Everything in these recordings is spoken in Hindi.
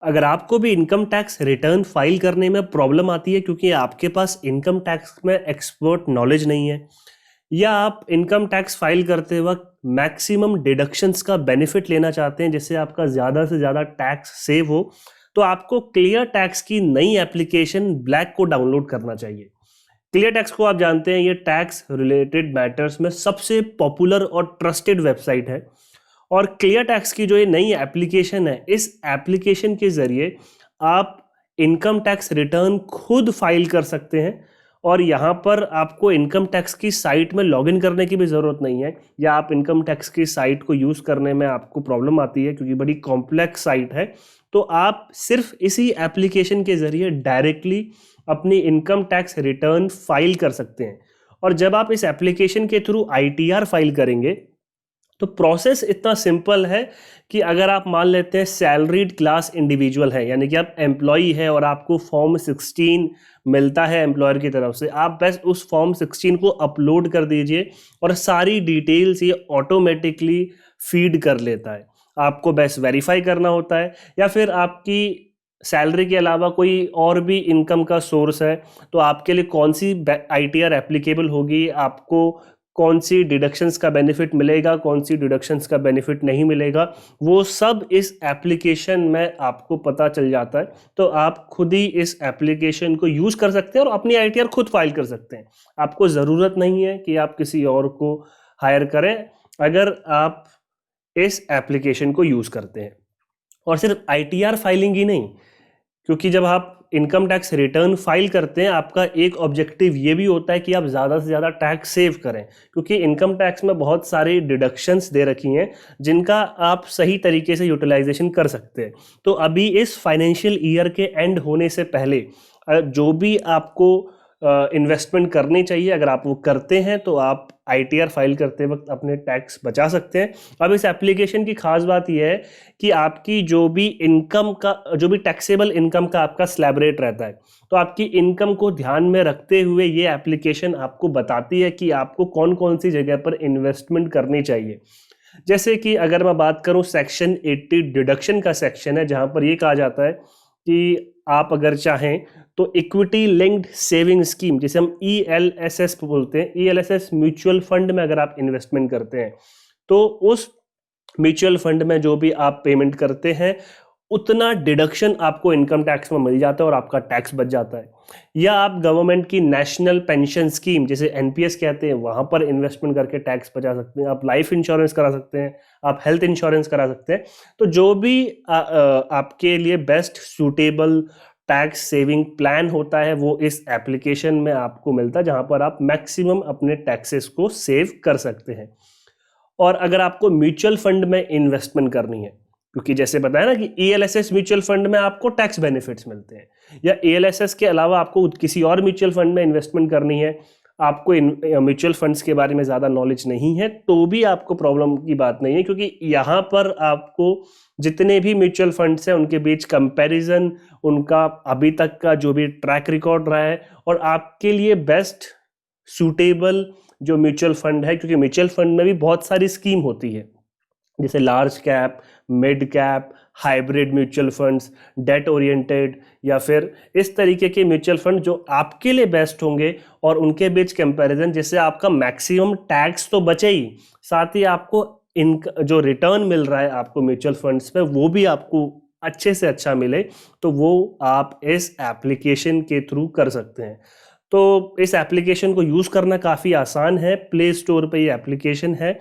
अगर आपको भी इनकम टैक्स रिटर्न फाइल करने में प्रॉब्लम आती है क्योंकि आपके पास इनकम टैक्स में एक्सपर्ट नॉलेज नहीं है, या आप इनकम टैक्स फाइल करते वक्त मैक्सिमम डिडक्शंस का बेनिफिट लेना चाहते हैं जिससे आपका ज़्यादा से ज़्यादा टैक्स सेव हो, तो आपको क्लियर टैक्स की नई एप्लीकेशन ब्लैक को डाउनलोड करना चाहिए। क्लियर टैक्स को आप जानते हैं, ये टैक्स रिलेटेड मैटर्स में सबसे पॉपुलर और ट्रस्टेड वेबसाइट है। और क्लियर टैक्स की जो ये नई एप्लीकेशन है, इस एप्लीकेशन के ज़रिए आप इनकम टैक्स रिटर्न खुद फाइल कर सकते हैं। और यहाँ पर आपको इनकम टैक्स की साइट में लॉगिन करने की भी ज़रूरत नहीं है, या आप इनकम टैक्स की साइट को यूज़ करने में आपको प्रॉब्लम आती है क्योंकि बड़ी कॉम्प्लेक्स साइट है, तो आप सिर्फ इसी एप्लीकेशन के ज़रिए डायरेक्टली अपनी इनकम टैक्स रिटर्न फाइल कर सकते हैं। और जब आप इस एप्लीकेशन के थ्रू ITR फाइल करेंगे तो प्रोसेस इतना सिंपल है कि अगर आप मान लेते हैं सैलरीड क्लास इंडिविजुअल है, यानी कि आप एम्प्लॉई है और आपको फॉर्म 16 मिलता है एम्प्लॉयर की तरफ से, आप बस उस फॉर्म 16 को अपलोड कर दीजिए और सारी डिटेल्स ये ऑटोमेटिकली फीड कर लेता है। आपको बस वेरीफाई करना होता है, या फिर आपकी सैलरी के अलावा कोई और भी इनकम का सोर्स है तो आपके लिए कौन सी ITR एप्लीकेबल होगी, आपको कौन सी डिडक्शंस का बेनिफिट मिलेगा, कौन सी डिडक्शंस का बेनिफिट नहीं मिलेगा, वो सब इस एप्लीकेशन में आपको पता चल जाता है। तो आप खुद ही इस एप्लीकेशन को यूज़ कर सकते हैं और अपनी ITR खुद फाइल कर सकते हैं। आपको ज़रूरत नहीं है कि आप किसी और को हायर करें अगर आप इस एप्लीकेशन को यूज़ करते हैं। और सिर्फ ITR फाइलिंग ही नहीं, क्योंकि जब आप इनकम टैक्स रिटर्न फाइल करते हैं आपका एक ऑब्जेक्टिव ये भी होता है कि आप ज़्यादा से ज़्यादा टैक्स सेव करें, क्योंकि इनकम टैक्स में बहुत सारी डिडक्शंस दे रखी हैं जिनका आप सही तरीके से यूटिलाइजेशन कर सकते हैं। तो अभी इस फाइनेंशियल ईयर के एंड होने से पहले जो भी आपको इन्वेस्टमेंट करनी चाहिए, अगर आप वो करते हैं तो आप ITR फाइल करते वक्त अपने टैक्स बचा सकते हैं। अब इस एप्लीकेशन की खास बात यह है कि आपकी जो भी इनकम का, जो भी टैक्सेबल इनकम का आपका स्लैब रेट रहता है, तो आपकी इनकम को ध्यान में रखते हुए ये एप्लीकेशन आपको बताती है कि आपको कौन कौन सी जगह पर इन्वेस्टमेंट करनी चाहिए। जैसे कि अगर मैं बात करूं, सेक्शन 80 डिडक्शन का सेक्शन है जहां पर यह कहा जाता है कि आप अगर चाहें तो इक्विटी लिंक्ड सेविंग स्कीम, जिसे हम ELSS बोलते हैं, ELSS म्यूचुअल फंड में अगर आप इन्वेस्टमेंट करते हैं तो उस म्यूचुअल फंड में जो भी आप पेमेंट करते हैं उतना डिडक्शन आपको इनकम टैक्स में मिल जाता है और आपका टैक्स बच जाता है। या आप गवर्नमेंट की नेशनल पेंशन स्कीम, जिसे NPS कहते हैं, वहां पर इन्वेस्टमेंट करके टैक्स बचा सकते हैं। आप लाइफ इंश्योरेंस करा सकते हैं, आप हेल्थ इंश्योरेंस करा सकते हैं। तो जो भी आपके लिए best suitable tax saving plan होता है वो इस एप्लीकेशन में आपको मिलता है, जहां पर आप मैक्सिमम अपने टैक्सेस को सेव कर सकते हैं। और अगर आपको म्यूचुअल फंड में इन्वेस्टमेंट करनी है, क्योंकि जैसे बताया ना कि ELSS म्यूचुअल फंड में आपको टैक्स बेनिफिट्स मिलते हैं, या ELSS के अलावा आपको किसी और म्यूचुअल फंड में इन्वेस्टमेंट करनी है, आपको म्यूचुअल फंड्स के बारे में ज़्यादा नॉलेज नहीं है, तो भी आपको प्रॉब्लम की बात नहीं है, क्योंकि यहाँ पर आपको जितने भी म्यूचुअल फंड्स हैं उनके बीच कंपैरिजन, उनका अभी तक का जो भी ट्रैक रिकॉर्ड रहा है, और आपके लिए बेस्ट सूटेबल जो म्यूचुअल फंड है, क्योंकि म्यूचुअल फंड में भी बहुत सारी स्कीम होती है, जैसे large cap, mid cap, hybrid mutual funds, date oriented, या फिर इस तरीके के म्यूचुअल फंड जो आपके लिए बेस्ट होंगे, और उनके बीच कंपैरिजन जिससे आपका मैक्सिमम टैक्स तो बचे ही, साथ ही आपको जो रिटर्न मिल रहा है आपको म्यूचुअल फंड्स पे वो भी आपको अच्छे से अच्छा मिले, तो वो आप इस एप्लीकेशन के थ्रू कर सकते हैं। तो इस एप्लीकेशन को यूज़ करना काफ़ी आसान है। प्ले स्टोर पे ये एप्लीकेशन है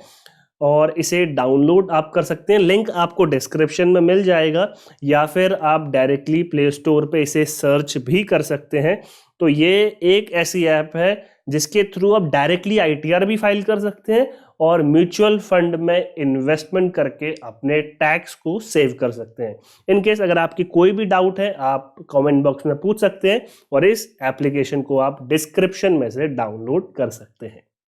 और इसे डाउनलोड आप कर सकते हैं, लिंक आपको डिस्क्रिप्शन में मिल जाएगा, या फिर आप डायरेक्टली प्ले स्टोर पे इसे सर्च भी कर सकते हैं। तो ये एक ऐसी ऐप है जिसके थ्रू आप डायरेक्टली ITR भी फाइल कर सकते हैं और म्यूचुअल फंड में इन्वेस्टमेंट करके अपने टैक्स को सेव कर सकते हैं। इन केस अगर आपकी कोई भी डाउट है आप कमेंट बॉक्स में पूछ सकते हैं, और इस एप्लीकेशन को आप डिस्क्रिप्शन में से डाउनलोड कर सकते हैं।